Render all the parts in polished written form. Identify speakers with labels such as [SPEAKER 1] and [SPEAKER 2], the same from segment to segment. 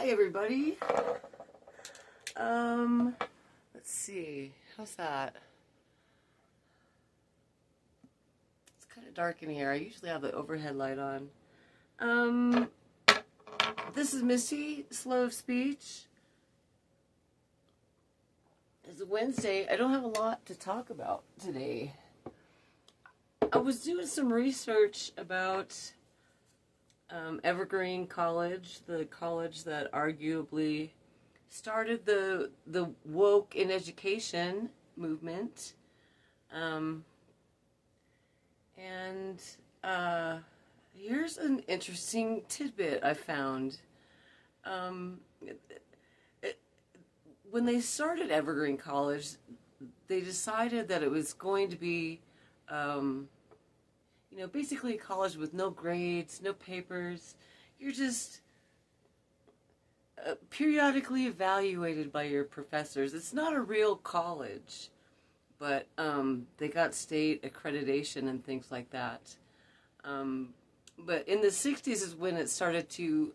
[SPEAKER 1] Hi everybody. Let's see. How's that? It's kind of dark in here. I usually have the overhead light on. This is Misty, slow of speech. It's Wednesday. I don't have a lot to talk about today. I was doing some research about Evergreen College, the college that arguably started the woke in education movement. Here's an interesting tidbit I found. When they started Evergreen College, they decided that it was going to be basically a college with no grades, no papers. You're just periodically evaluated by your professors. It's not a real college, but they got state accreditation and things like that. But in the 60s is when it started to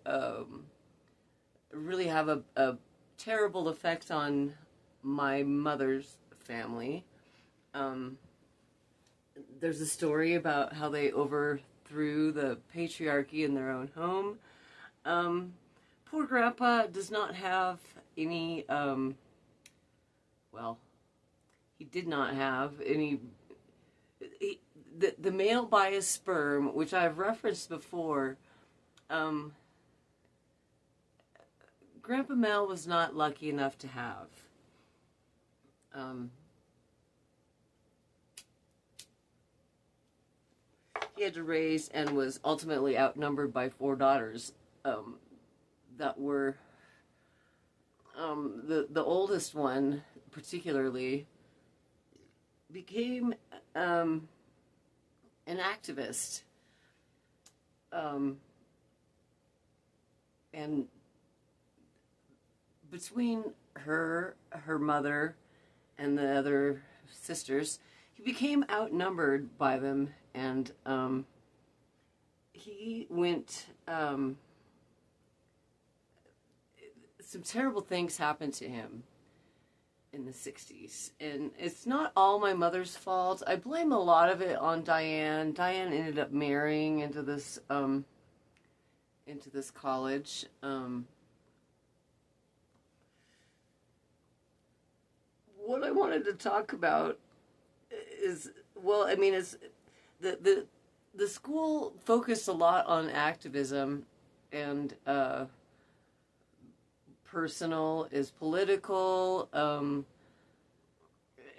[SPEAKER 1] really have a terrible effect on my mother's family. There's a story about how they overthrew the patriarchy in their own home. Poor Grandpa does not have any, he did not have any, the male biased sperm, which I've referenced before, Grandpa Mel was not lucky enough to have. He had to raise and was ultimately outnumbered by 4 daughters that were, the oldest one particularly became an activist. And between her mother, and the other sisters, he became outnumbered by them, and he went, some terrible things happened to him in the 60s, and it's not all my mother's fault. I blame a lot of it on Diane. Diane ended up marrying into this college. What I wanted to talk about is, is the school focused a lot on activism, and personal is political,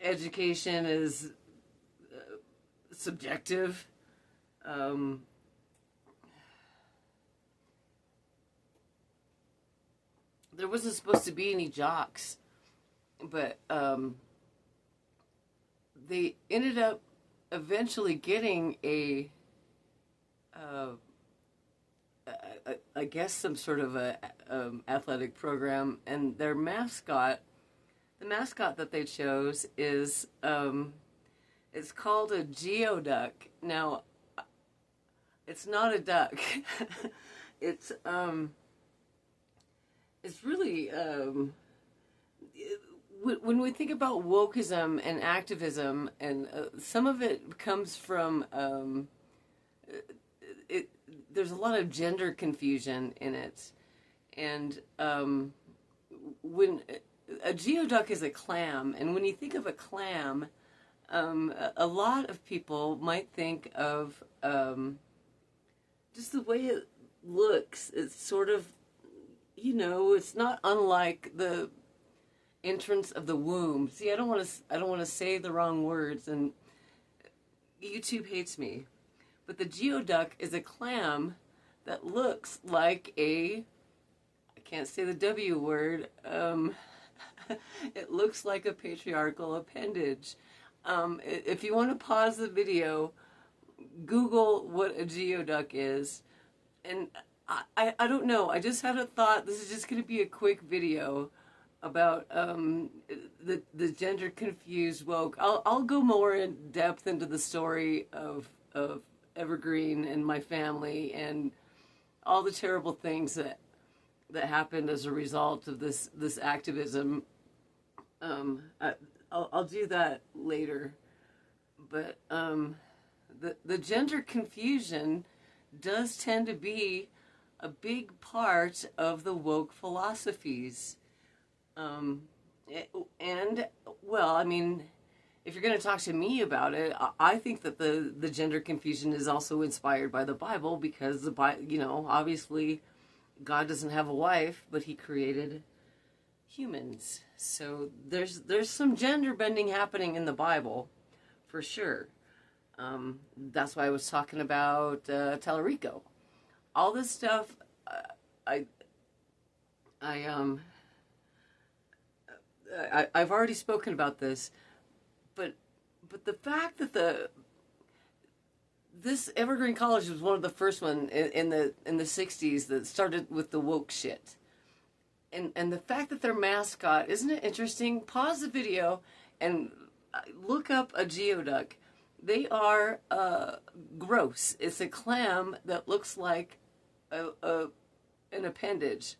[SPEAKER 1] education is subjective. There wasn't supposed to be any jocks, but they ended up eventually getting I guess some sort of a athletic program, and their mascot, the mascot that they chose is it's called a Geoduck. Now, it's not a duck. It's really when we think about wokeism and activism, and some of it comes from there's a lot of gender confusion in it, and when a geoduck is a clam, and when you think of a clam, a lot of people might think of just the way it looks. It's sort of, it's not unlike the entrance of the womb. See, I don't want to say the wrong words, and YouTube hates me. But the geoduck is a clam that looks like I can't say the W word. It looks like a patriarchal appendage. If you want to pause the video, Google what a geoduck is. And I don't know. I just had a thought. This is just going to be a quick video about the gender confused woke. I'll go more in depth into the story of Evergreen and my family and all the terrible things that that happened as a result of this activism. I'll do that later, but the gender confusion does tend to be a big part of the woke philosophies. And, well, I mean, if you're going to talk to me about it, I think that the gender confusion is also inspired by the Bible, because obviously God doesn't have a wife, but he created humans. So there's some gender bending happening in the Bible, for sure. That's why I was talking about Tellerico. All this stuff, I've already spoken about this, but the fact that this Evergreen College was one of the first one in the 60s that started with the woke shit. And the fact that their mascot, isn't it interesting? Pause the video and look up a Geoduck. They are gross. It's a clam that looks like an appendage.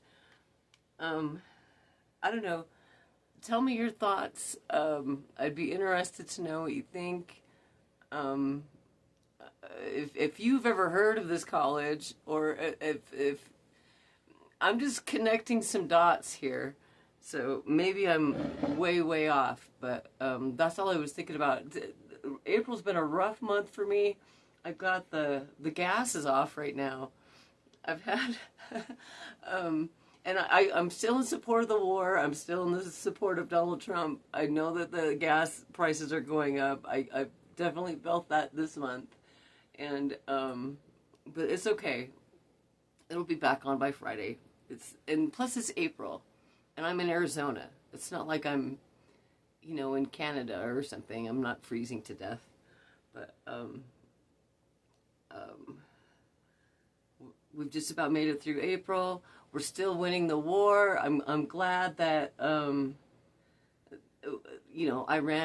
[SPEAKER 1] I don't know. Tell me your thoughts. I'd be interested to know what you think. If you've ever heard of this college, or if I'm just connecting some dots here, so maybe I'm way off, but that's all I was thinking about. April's been a rough month for me. I've got the gas is off right now. I've had and I'm still in support of the war. I'm still in the support of Donald Trump. I know that the gas prices are going up. I've definitely felt that this month. And but it's okay. It'll be back on by Friday. And plus it's April, and I'm in Arizona. It's not like I'm, in Canada or something. I'm not freezing to death. But we've just about made it through April. We're still winning the war. I'm glad that Iran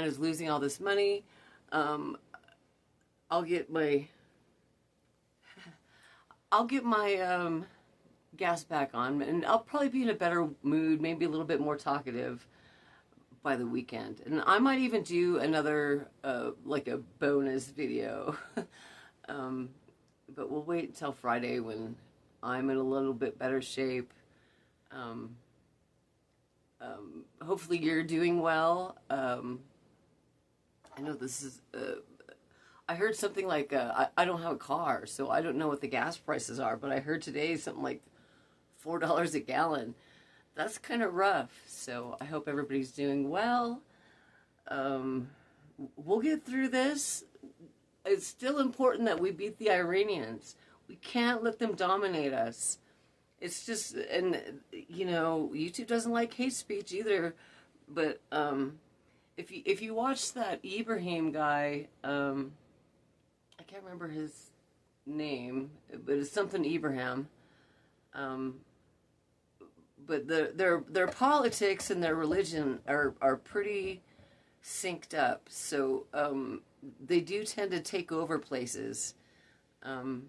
[SPEAKER 1] is losing all this money. I'll get my gas back on, and I'll probably be in a better mood, maybe a little bit more talkative by the weekend. And I might even do another like a bonus video. But we'll wait until Friday when I'm in a little bit better shape. Hopefully you're doing well. I know this is I heard something like I don't have a car, so I don't know what the gas prices are, but I heard today something like $4 a gallon. That's kind of rough. So I hope everybody's doing well. We'll get through this. It's still important that we beat the Iranians. We can't let them dominate us. It's just, and YouTube doesn't like hate speech either. But if you watch that Ibrahim guy, I can't remember his name, but it's something Ibrahim. But their politics and their religion are pretty synced up. So they do tend to take over places, and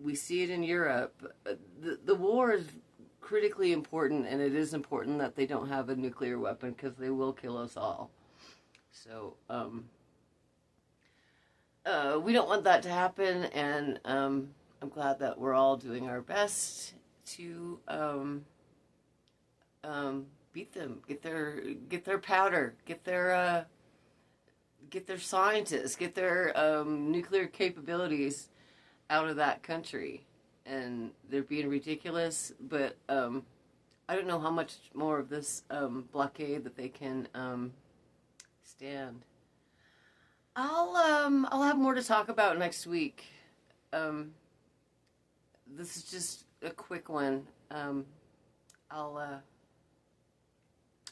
[SPEAKER 1] we see it in Europe. The war is critically important, and it is important that they don't have a nuclear weapon, because they will kill us all. So we don't want that to happen, and I'm glad that we're all doing our best to beat them, get their powder, get their scientists, get their nuclear capabilities out of that country. And they're being ridiculous, but I don't know how much more of this blockade that they can stand. I'll have more to talk about next week. This is just a quick one. I'll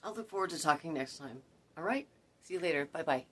[SPEAKER 1] look forward to talking next time. All right? See you later. Bye-bye.